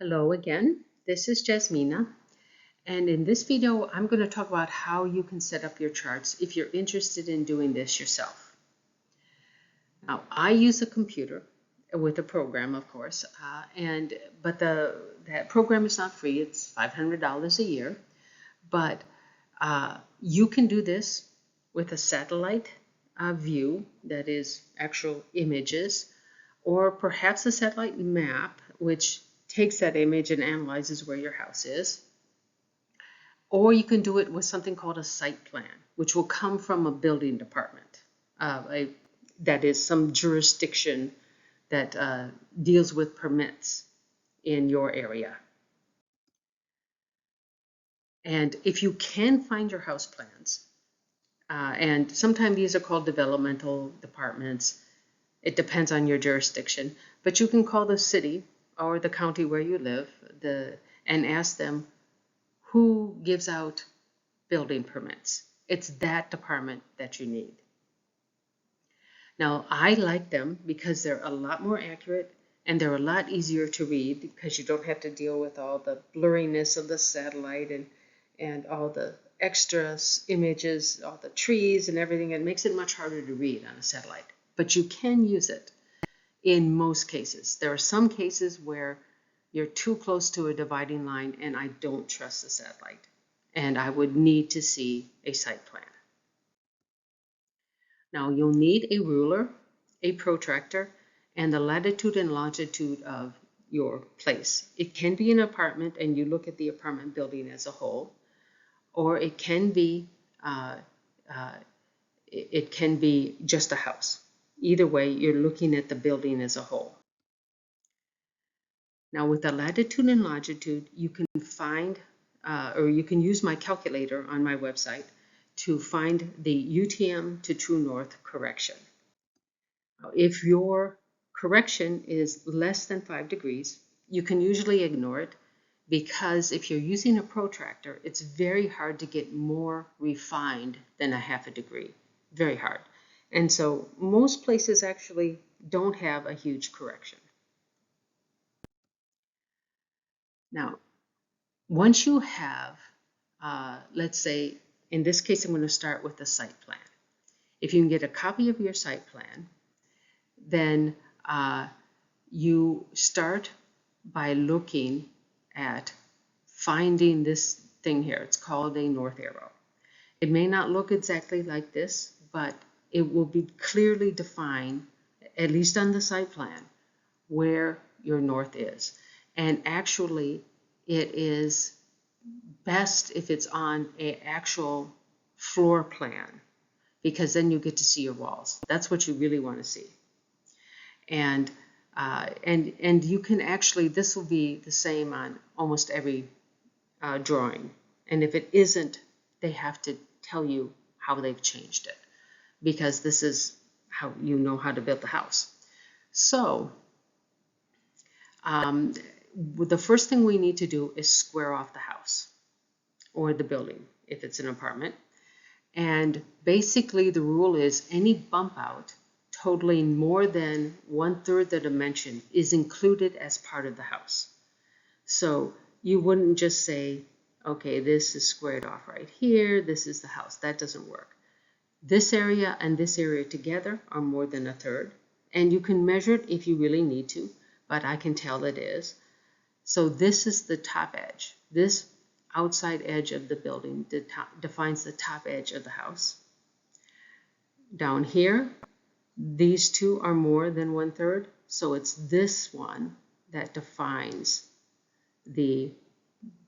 Hello again, this is Jasmina, and in this video I'm going to talk about how you can set up your charts if you're interested in doing this yourself. Now, I use a computer with a program, of course, but that program is not free. It's $500 a year, but you can do this with a satellite view, that is actual images, or perhaps a satellite map, which takes that image and analyzes where your house is. Or you can do it with something called a site plan, which will come from a building department. That is some jurisdiction that deals with permits in your area. And if you can find your house plans, and sometimes these are called developmental departments, it depends on your jurisdiction, but you can call the city or the county where you live and ask them who gives out building permits. It's that department that you need. Now, I like them because they're a lot more accurate and they're a lot easier to read because you don't have to deal with all the blurriness of the satellite and all the extra images, all the trees and everything. It makes it much harder to read on a satellite, but you can use it in most cases. There are some cases where you're too close to a dividing line and I don't trust the satellite, and I would need to see a site plan. Now, you'll need a ruler, a protractor, and the latitude and longitude of your place. It can be an apartment and you look at the apartment building as a whole, or it can be just a house. Either way, you're looking at the building as a whole. Now, with the latitude and longitude, you can find, or you can use my calculator on my website to find the UTM to true north correction. Now, if your correction is less than 5 degrees, you can usually ignore it because if you're using a protractor, it's very hard to get more refined than a half a degree. Very hard. And so most places actually don't have a huge correction. Now, once you have, let's say, in this case, I'm going to start with the site plan. If you can get a copy of your site plan, then you start by looking at finding this thing here. It's called a north arrow. It may not look exactly like this, but it will be clearly defined, at least on the site plan, where your north is. And actually, it is best if it's on an actual floor plan, because then you get to see your walls. That's what you really want to see. And you can actually, this will be the same on almost every drawing. And if it isn't, they have to tell you how they've changed it, because this is how you know how to build the house. So the first thing we need to do is square off the house or the building if it's an apartment. And basically the rule is any bump out totaling more than 1/3 the dimension is included as part of the house. So you wouldn't just say, okay, this is squared off right here, this is the house. That doesn't work. This area and this area together are more than 1/3, and you can measure it if you really need to, but I can tell it is. So this is the top edge. This outside edge of the building defines the top edge of the house. Down here, these two are more than 1/3, so it's this one that defines the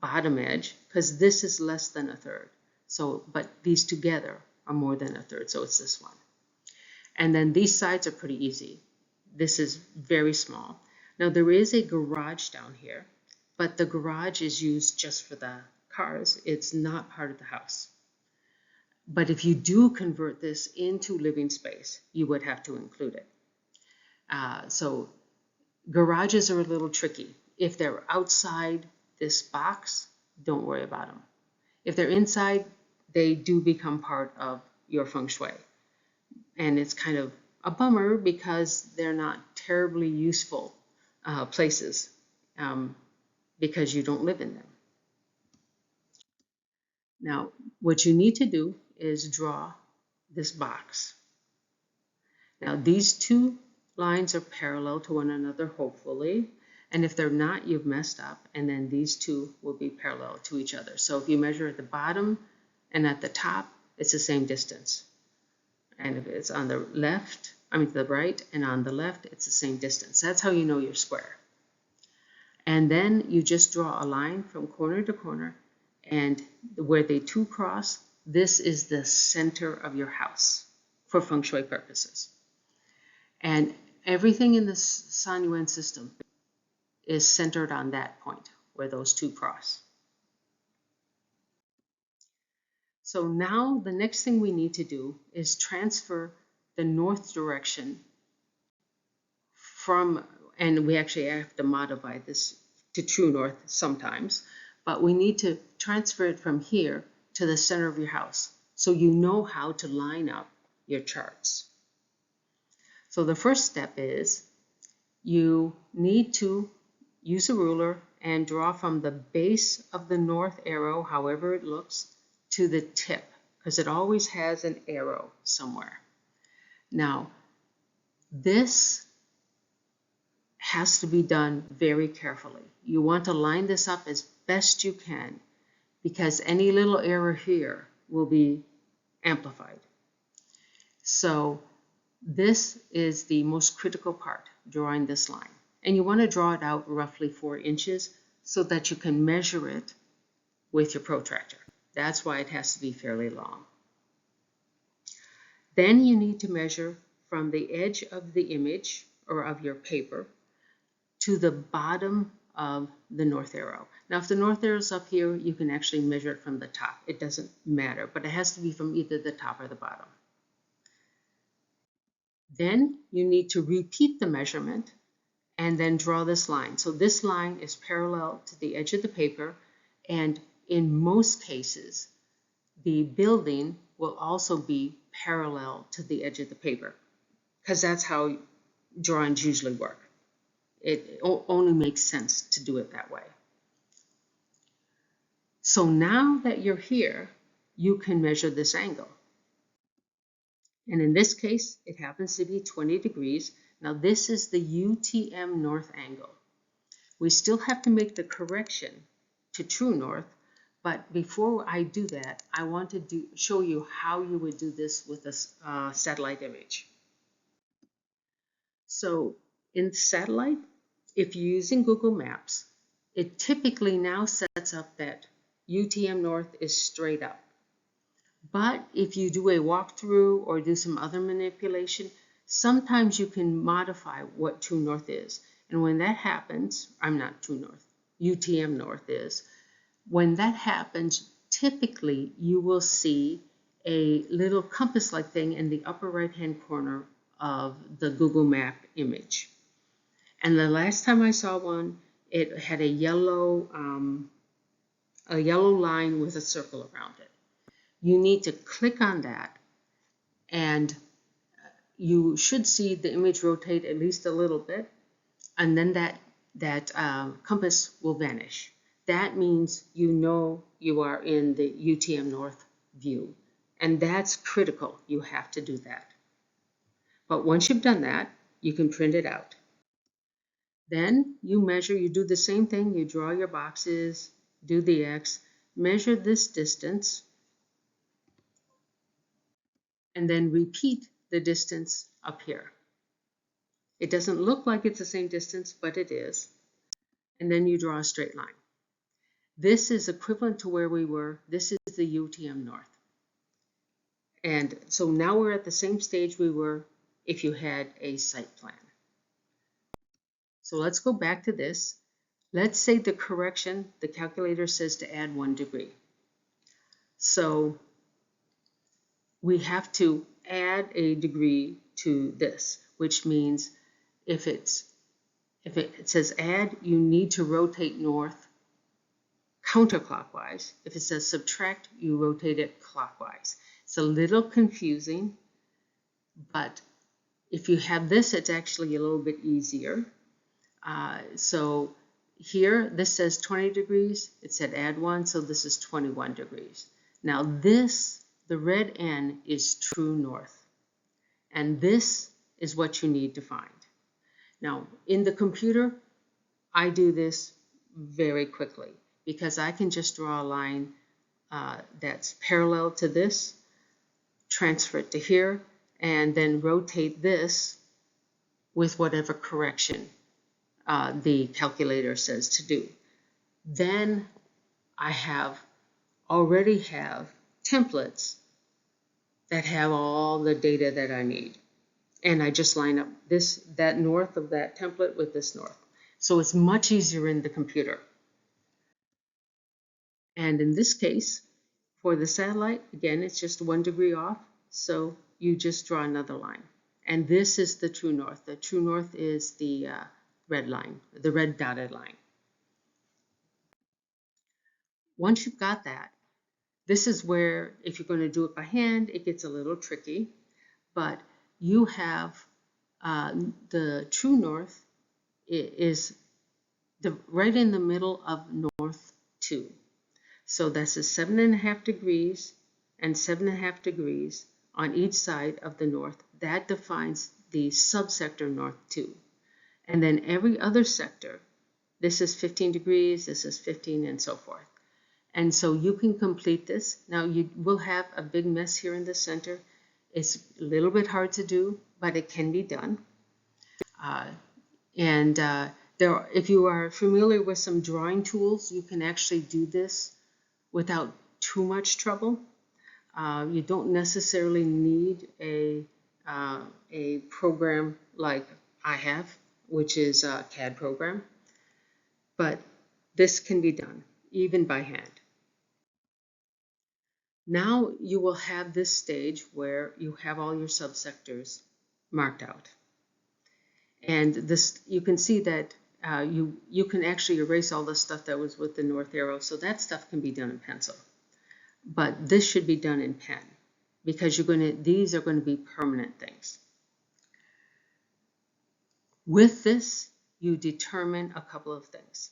bottom edge, because this is less than 1/3. So, but these together are more than 1/3, so it's this one. And then these sides are pretty easy. This is very small. Now there is a garage down here, but the garage is used just for the cars. It's not part of the house. But if you do convert this into living space, you would have to include it. So garages are a little tricky. If they're outside this box, don't worry about them. If they're inside, they do become part of your Feng Shui. And it's kind of a bummer because they're not terribly useful places. because you don't live in them. Now, what you need to do is draw this box. Now, these two lines are parallel to one another, hopefully. And if they're not, you've messed up. And then these two will be parallel to each other. So if you measure at the bottom and at the top, it's the same distance. And if it's on the left, to the right, and on the left, it's the same distance. That's how you know you're square. And then you just draw a line from corner to corner, and where they two cross, this is the center of your house for Feng Shui purposes. And everything in the San Yuan system is centered on that point where those two cross. So now the next thing we need to do is transfer the north direction from, and we actually have to modify this to true north sometimes, but we need to transfer it from here to the center of your house so you know how to line up your charts. So the first step is you need to use a ruler and draw from the base of the north arrow, however it looks, to the tip, because it always has an arrow somewhere. Now, this has to be done very carefully. You want to line this up as best you can, because any little error here will be amplified. So this is the most critical part, drawing this line. And you want to draw it out roughly 4 inches so that you can measure it with your protractor. That's why it has to be fairly long. Then you need to measure from the edge of the image or of your paper to the bottom of the north arrow. Now, if the north arrow is up here, you can actually measure it from the top. It doesn't matter, but it has to be from either the top or the bottom. Then you need to repeat the measurement and then draw this line. So this line is parallel to the edge of the paper, and in most cases, the building will also be parallel to the edge of the paper, because that's how drawings usually work. It only makes sense to do it that way. So now that you're here, you can measure this angle. And in this case, it happens to be 20 degrees. Now this is the UTM north angle. We still have to make the correction to true north, but before I do that, I want to show you how you would do this with a satellite image. So in satellite, if you're using Google Maps, it typically now sets up that UTM north is straight up. But if you do a walkthrough or do some other manipulation, sometimes you can modify what true north is. And when that happens, I'm not true north, UTM north is. When that happens, typically you will see a little compass-like thing in the upper right-hand corner of the Google Map image. And the last time I saw one, it had a yellow line with a circle around it. You need to click on that, and you should see the image rotate at least a little bit, and then that compass will vanish. That means you know you are in the UTM North view, and that's critical. You have to do that. But once you've done that, you can print it out. Then you measure, you do the same thing, you draw your boxes, do the X, measure this distance, and then repeat the distance up here. It doesn't look like it's the same distance, but it is. And then you draw a straight line. This is equivalent to where we were. This is the UTM North. And so now we're at the same stage we were if you had a site plan. So let's go back to this. Let's say the correction, the calculator says to add 1 degree. So we have to add a degree to this, which means if it says add, you need to rotate north counterclockwise. If it says subtract, you rotate it clockwise. It's a little confusing, but if you have this, it's actually a little bit easier. So here, this says 20 degrees. It said add 1, so this is 21 degrees. Now this, the red N, is true north. And this is what you need to find. Now, in the computer, I do this very quickly because I can just draw a line that's parallel to this, transfer it to here, and then rotate this with whatever correction the calculator says to do. Then I already have templates that have all the data that I need. And I just line up that north of that template with this north. So it's much easier in the computer. And in this case, for the satellite, again, it's just 1 degree off. So you just draw another line. And this is the true north. The true north is the red line, the red dotted line. Once you've got that, this is where, if you're going to do it by hand, it gets a little tricky. But you have the true north is right in the middle of north 2. So that's a 7.5 degrees and 7.5 degrees on each side of the north. That defines the subsector north 2. And then every other sector, this is 15 degrees, this is 15, and so forth. And so you can complete this. Now you will have a big mess here in the center. It's a little bit hard to do, but it can be done. If you are familiar with some drawing tools, you can actually do this without too much trouble. You don't necessarily need a program like I have, which is a CAD program, but this can be done even by hand. Now you will have this stage where you have all your subsectors marked out. And this, you can see that you can actually erase all the stuff that was with the north arrow, so that stuff can be done in pencil. But this should be done in pen because these are going to be permanent things. With this, you determine a couple of things.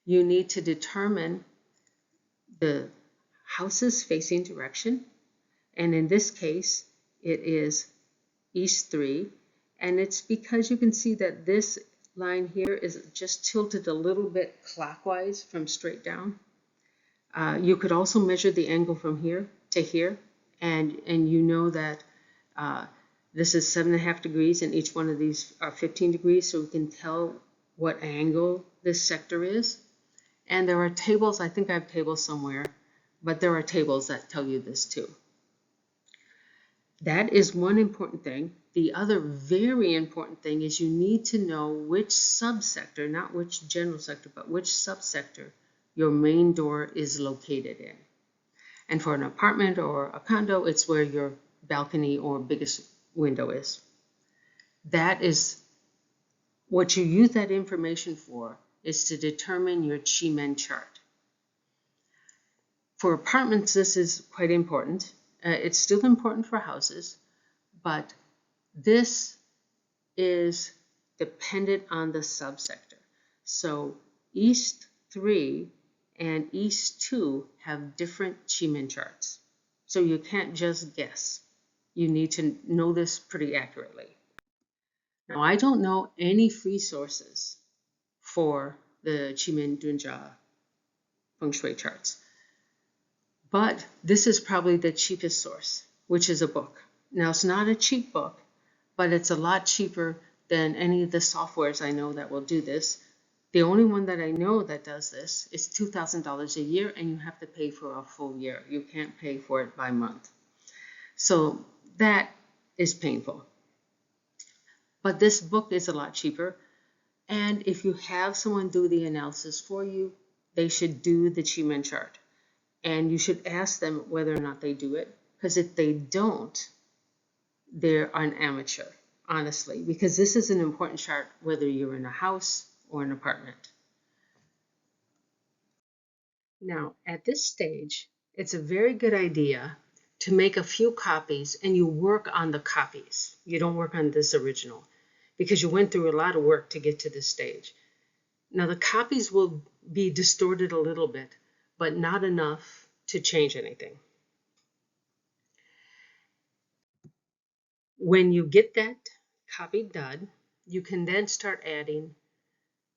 You need to determine the house's facing direction, and in this case, it is east 3, and it's because you can see that this line here is just tilted a little bit clockwise from straight down. You could also measure the angle from here to here, and you know that this is 7.5 degrees, and each one of these are 15 degrees, so we can tell what angle this sector is. And there are tables, I think I have tables somewhere, but there are tables that tell you this too. That is one important thing. The other very important thing is you need to know which subsector, not which general sector, but which subsector your main door is located in. And for an apartment or a condo, it's where your balcony or biggest window is. That is what you use that information for, is to determine your Chi-Men chart. For apartments, this is quite important. It's still important for houses, but this is dependent on the subsector. So East 3 and East 2 have different Chi-Men charts. So you can't just guess. You need to know this pretty accurately. Now, I don't know any free sources for the Chi-Men Dunjia Feng Shui charts. But this is probably the cheapest source, which is a book. Now, it's not a cheap book, but it's a lot cheaper than any of the softwares I know that will do this. The only one that I know that does this is $2,000 a year, and you have to pay for a full year. You can't pay for it by month. So that is painful. But this book is a lot cheaper. And if you have someone do the analysis for you, they should do the Chi-Men chart. And you should ask them whether or not they do it, because if they don't, they're an amateur, honestly, because this is an important chart whether you're in a house or an apartment. Now, at this stage, it's a very good idea to make a few copies, and you work on the copies. You don't work on this original, because you went through a lot of work to get to this stage. Now the copies will be distorted a little bit, but not enough to change anything. When you get that copy done, you can then start adding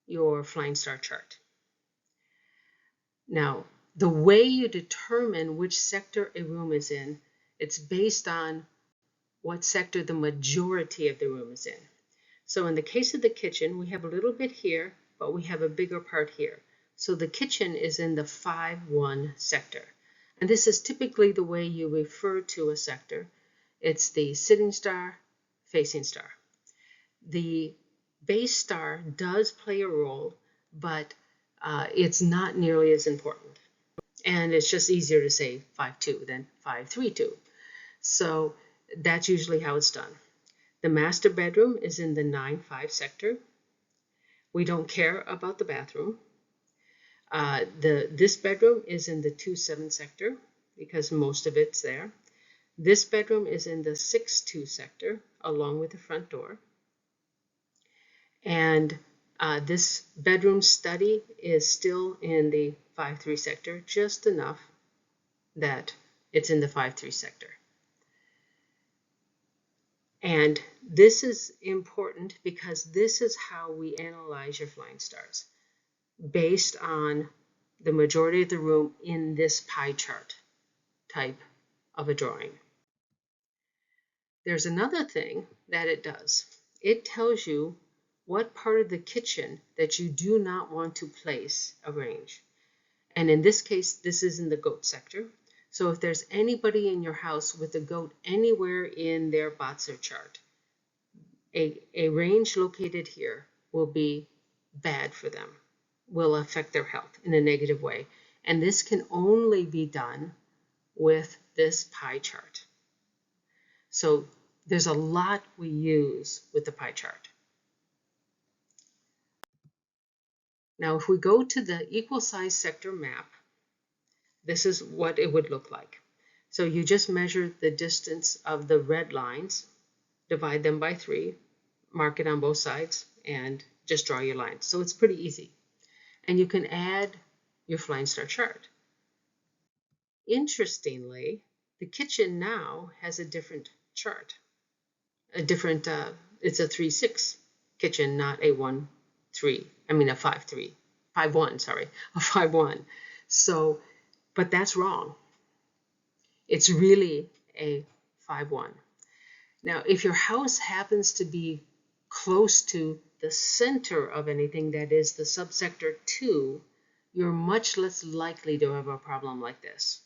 your flying star chart. Now, the way you determine which sector a room is in, it's based on what sector the majority of the room is in. So in the case of the kitchen, we have a little bit here, but we have a bigger part here. So the kitchen is in the 5-1 sector. And this is typically the way you refer to a sector. It's the sitting star, facing star. The base star does play a role, but it's not nearly as important. And it's just easier to say 5-2 than 5-3-2. So that's usually how it's done. The master bedroom is in the 9-5 sector. We don't care about the bathroom. This bedroom is in the 2-7 sector because most of it's there. This bedroom is in the 6-2 sector along with the front door. And this bedroom study is still in the 5-3 sector, just enough that it's in the 5-3 sector. And this is important because this is how we analyze your flying stars, based on the majority of the room in this pie chart type of a drawing. There's another thing that it does. It tells you what part of the kitchen that you do not want to place a range. And in this case, this is in the goat sector. So if there's anybody in your house with a goat anywhere in their Batzer chart, a range located here will be bad for them, will affect their health in a negative way. And this can only be done with this pie chart. So there's a lot we use with the pie chart. Now, if we go to the equal size sector map, this is what it would look like. So you just measure the distance of the red lines, divide them by 3, mark it on both sides, and just draw your lines. So it's pretty easy. And you can add your flying star chart. Interestingly, the kitchen now has a different chart. It's a 3-6 kitchen, not a 1-3. I mean a 5-3, 5-1, sorry, a 5-1. So, but that's wrong. It's really a 5-1. Now, if your house happens to be close to the center of anything, that is the subsector 2, you're much less likely to have a problem like this.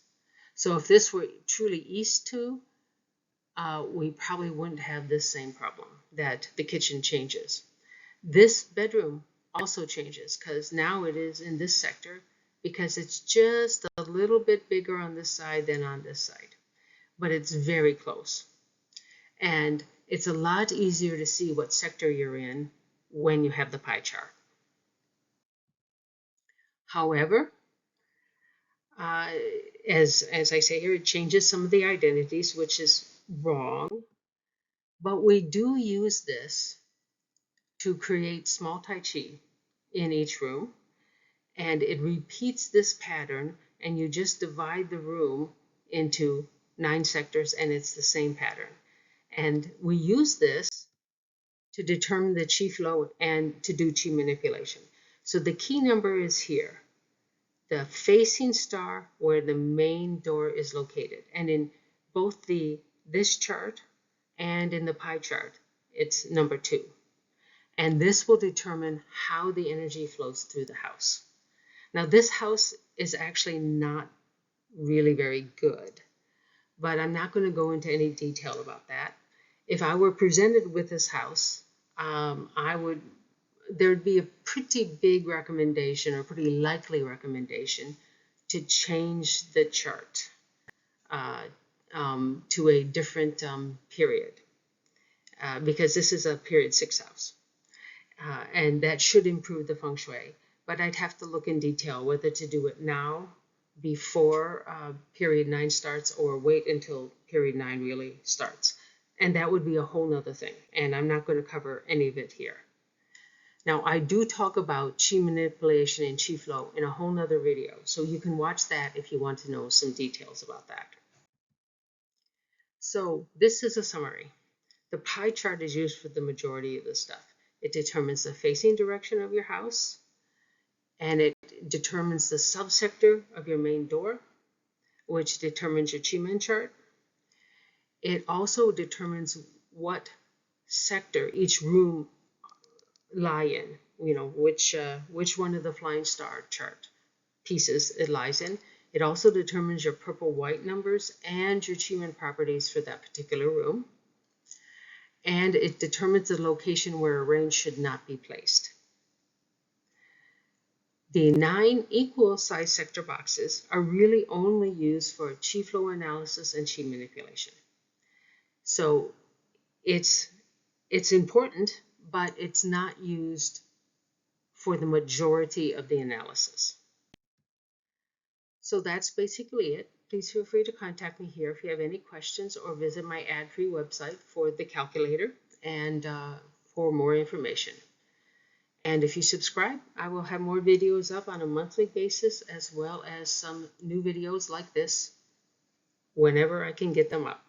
So if this were truly east 2, we probably wouldn't have this same problem, that the kitchen changes. This bedroom also changes because now it is in this sector because it's just a little bit bigger on this side than on this side, but it's very close. And it's a lot easier to see what sector you're in when you have the pie chart. However, as I say here, it changes some of the identities, which is wrong. But we do use this to create small Tai Chi in each room. And it repeats this pattern, and you just divide the room into 9 sectors, and it's the same pattern. And we use this to determine the chi flow and to do chi manipulation. So the key number is here, the facing star where the main door is located. And in both this chart and in the pie chart, it's number 2. And this will determine how the energy flows through the house. Now, this house is actually not really very good, but I'm not going to go into any detail about that. If I were presented with this house, there'd be a pretty big recommendation or pretty likely recommendation to change the chart to a different period because this is a period 6 house. And that should improve the feng shui. But I'd have to look in detail whether to do it now before period 9 starts or wait until period 9 really starts. And that would be a whole nother thing. And I'm not going to cover any of it here. Now, I do talk about chi manipulation and chi flow in a whole nother video, so you can watch that if you want to know some details about that. So this is a summary. The pie chart is used for the majority of the stuff. It determines the facing direction of your house, and it determines the subsector of your main door, which determines your Chi-Man chart. It also determines what sector each room lie in, which one of the flying star chart pieces it lies in. It also determines your purple-white numbers and your Chi-Man properties for that particular room. And it determines the location where a range should not be placed. The 9 equal size sector boxes are really only used for chi flow analysis and chi manipulation. So it's important, but it's not used for the majority of the analysis. So that's basically it. Please feel free to contact me here if you have any questions, or visit my ad-free website for the calculator and for more information. And if you subscribe, I will have more videos up on a monthly basis, as well as some new videos like this whenever I can get them up.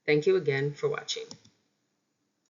Thank you again for watching.